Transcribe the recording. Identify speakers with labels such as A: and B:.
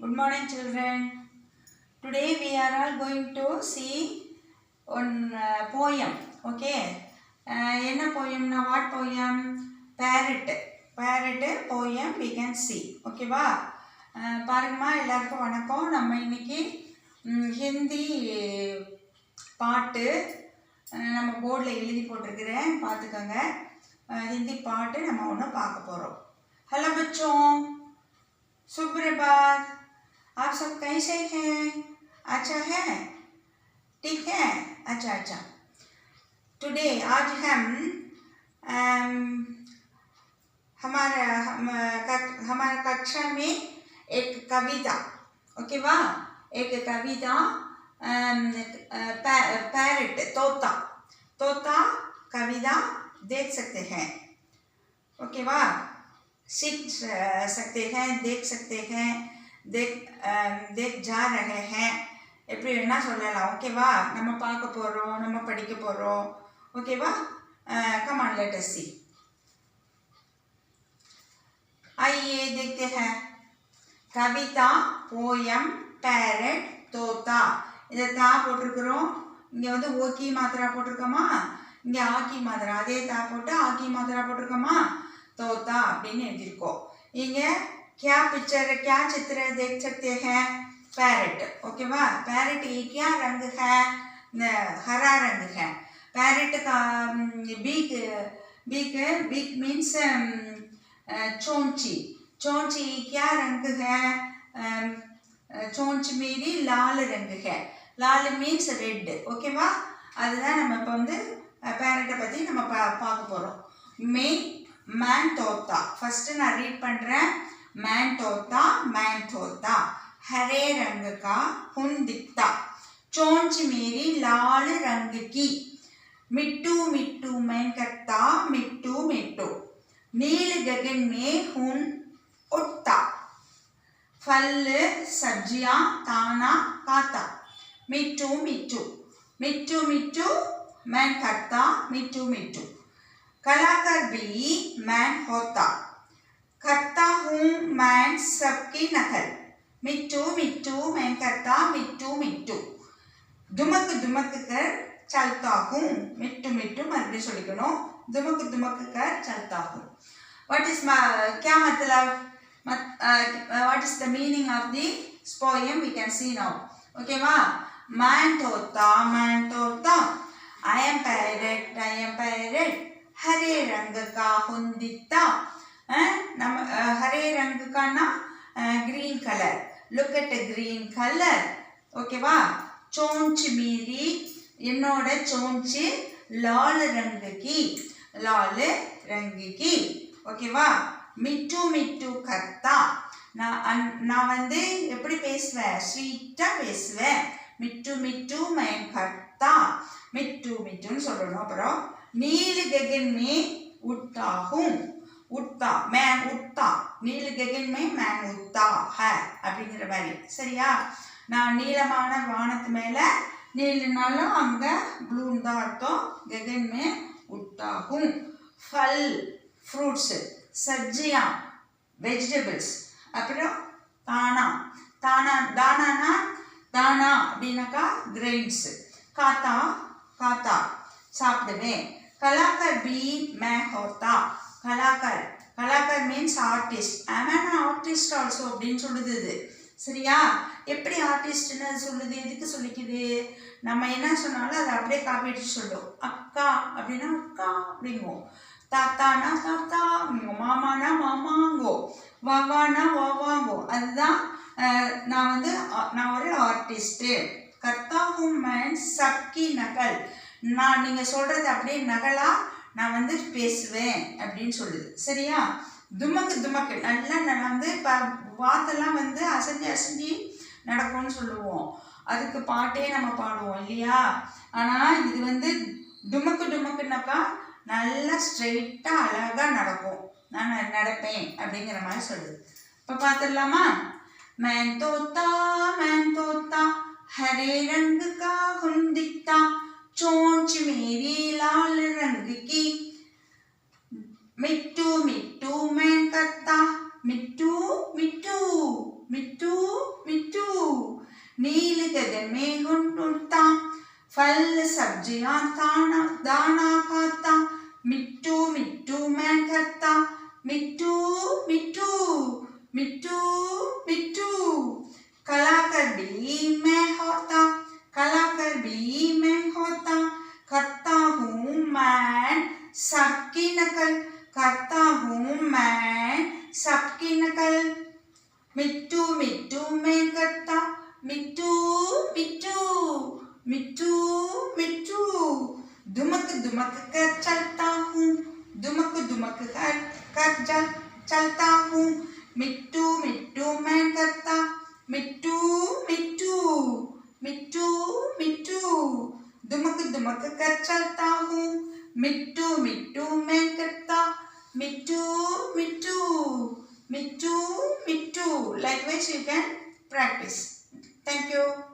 A: Good morning, children. Today we are all going to see one poem. Okay. Enna poem na what poem? Parrot. Parrot poem we can see. Okay வா? பாருங்கம்மா எல்லாருக்கும் வணக்கம். நம்ம இன்னைக்கு ஹிந்தி பாட்டு நம்ம போர்டில் எழுதி போட்டிருக்கிறேன், பார்த்துக்கோங்க. हिंदी पाठ நம்ம ஒன்று பார்க்க போகிறோம். हेलो बच्चों, सुप्रभात. आप सब कैसे हैं? अच्छा है, ठीक है, अच्छा अच्छा. टुडे आज हम हमारा कक्षा में एक कविता, ओके वाह, एक कविता पैरट तोता तोता कविता देख सकते हैं, ओके वाह, सीख सकते हैं, देख सकते हैं, देख जा रहे हैं. எப்படி என்ன சொல்லலாம்? ஓகேவா? நம்ம பார்க்க போகிறோம், நம்ம படிக்க போகிறோம், ஓகேவா? come on, let us see. आइए देखते हैं. கவிதா போயம் पैरट तोता. இதை தா போட்டிருக்கிறோம், இங்கே வந்து ஓகி மாத்திரா போட்டிருக்கோமா, இங்கே ஆக்கி மாத்திரா, அதே தா போட்டு ஆக்கி மாத்திரா போட்டிருக்கோமா, तोता அப்படின்னு எழுதியிருக்கோம். இங்கே क्या पिक्चर क्या चित्र देख सकते हैं? पैरट, ओके वाह. पैरट ये क्या रंग है? हरा रंग है. पैरट का बीक बीक बीक मीन्स चोंची. चोंची क्या रंग है? चोंच मेरी लाल रंग है. लाल मीन्स रेड, ओके वाह. அதுதான் நம்ம இப்போ வந்து பேரட்டை பற்றி நம்ம பார்க்க போகிறோம். मैन तोता. फर्स्ट நான் ரீட் பண்ணுறேன். मैन तोता हरे रंग का हुन दिखता, चोंच मेरी लाल रंग की, मिट्टू मिट्टू मैं करता मिट्टू मिट्टू, नील गगन में हुन उठता, फल सब्जियां ताना खाता, मिट्टू मिट्टू मिट्टू मिट्टू मैं करता मिट्टू मिट्टू, कलाकार भी मैं होता, करता हूँ मैं सबकी नकल, मिट्टू मिट्टू मैं करता मिट्टू मिट्टू, दुमक दुमक कर चलता हूँ, मिट्टू मिट्टू मறுபடியும் சொல்லிக்கணும், दुमक दुमक कर चलता हूँ. What is क्या मतलब? What is the meaning of the poem? We can see now. Okay वा? मैं तोता I am parrot, हरे रंग का हुन दिखता. நம்ம हरे रंग का ना green colour, look at green colour, ஓகேவா. चोंच मेरी என்னோட चोंच लाल रंग की, ஓகேவா. மிட்டு மிட்டு கர்த்தா. நான் வந்து எப்படி பேசுவேன்? ஸ்வீட்டாக பேசுவேன். மிட்டு மிட்டு मैं करता, மிட்டு மிட்டுன்னு சொல்லணும். அப்புறம் नील गगन में उड़ता हूँ, उड़ता मैं उड़ता, नील गगन में मैं उड़ता है அப்படிங்கிற மாதிரி, சரியா. நான் நீளமான வானத்து மேலே, நீலனாலும் அங்கே ப்ளூன்னு தான் அர்த்தம். गगन में उड़ता हूँ. फल फ्रूट्स, सब्जियां வெஜிடபிள்ஸ், அப்புறம் தானா தானானா தானா அப்படின்னாக்கா கிரெயின்ஸ், காத்தா சாப்பிடுவேன். कलाकार भी मैं होता. Kalakaar means artist. ஆமாம் ஆர்டிஸ்ட் ஆல்சோ அப்படின்னு சொல்லுது இது, சரியா. எப்படி ஆர்டிஸ்ட்னு அது சொல்லுது? எதுக்கு சொல்லிக்குது? நம்ம என்ன சொன்னாலும் அதை அப்படியே காப்பி அடிச்சு சொல்லும். அக்கா அப்படின்னா அக்கா அப்படிங்குவோம், தாத்தானா தாத்தா, மாமானா மாமாங்கோ, வாவானா வாவாங்கோ. அதுதான் நான் ஒரு ஆர்டிஸ்ட்டு. கர்த்தா ஹூம் மேன் சப்கி நகல். நான் நீங்கள் சொல்கிறது அப்படியே நகலாக நான் வந்து பேசுவேன் அப்படின்னு சொல்லுது, சரியா. துமக்கு நல்லா நான் வந்து இப்போ வாத்தெல்லாம் வந்து அசைஞ்சு நடக்கும்னு சொல்லுவோம், அதுக்கு பாட்டே நம்ம பாடுவோம் இல்லையா. ஆனால் இது வந்து டுமக்குனாக்கா நல்லா ஸ்ட்ரெயிட்டாக அழகாக நடக்கும், நான் நடப்பேன் அப்படிங்கிற மாதிரி சொல்லுது. இப்போ பார்த்துடலாமா? मैं तोता हरे रंग का हुन दिखता, चोंच मेरी लाल रंग की, मिट्टू मिट्टू मैं करता मिट्टू मिट्टू मिट्टू नील गगन में उड़ता फल सब्जियां दाना खाता मिट्टू मिट्टू मैं करता मिट्टू मिट्टू मिट्टू मिट्टू कलाकार भी मैं होता कलाकार भी मैं होता करता हूँ मैं सबकी नकल करता हूँ मैं सबकी नकल मिट्टू मिट्टू मैं करता मिट्टू मिट्टू मिट्टू मिट्टू दुमक दुमक कर चलता हूँ दुमक दुमक कर चलता हूँ मिट्टू मिट्टू मैं करता मिट्टू मिट्टू मिट्टू मिट्टू दुमक दुमक कर चलता हूँ मिट्टू मिट्टू मैं करता मिट्टू मिट्टू मिट्टू मिट्टू. Likewise you can practice. Thank you.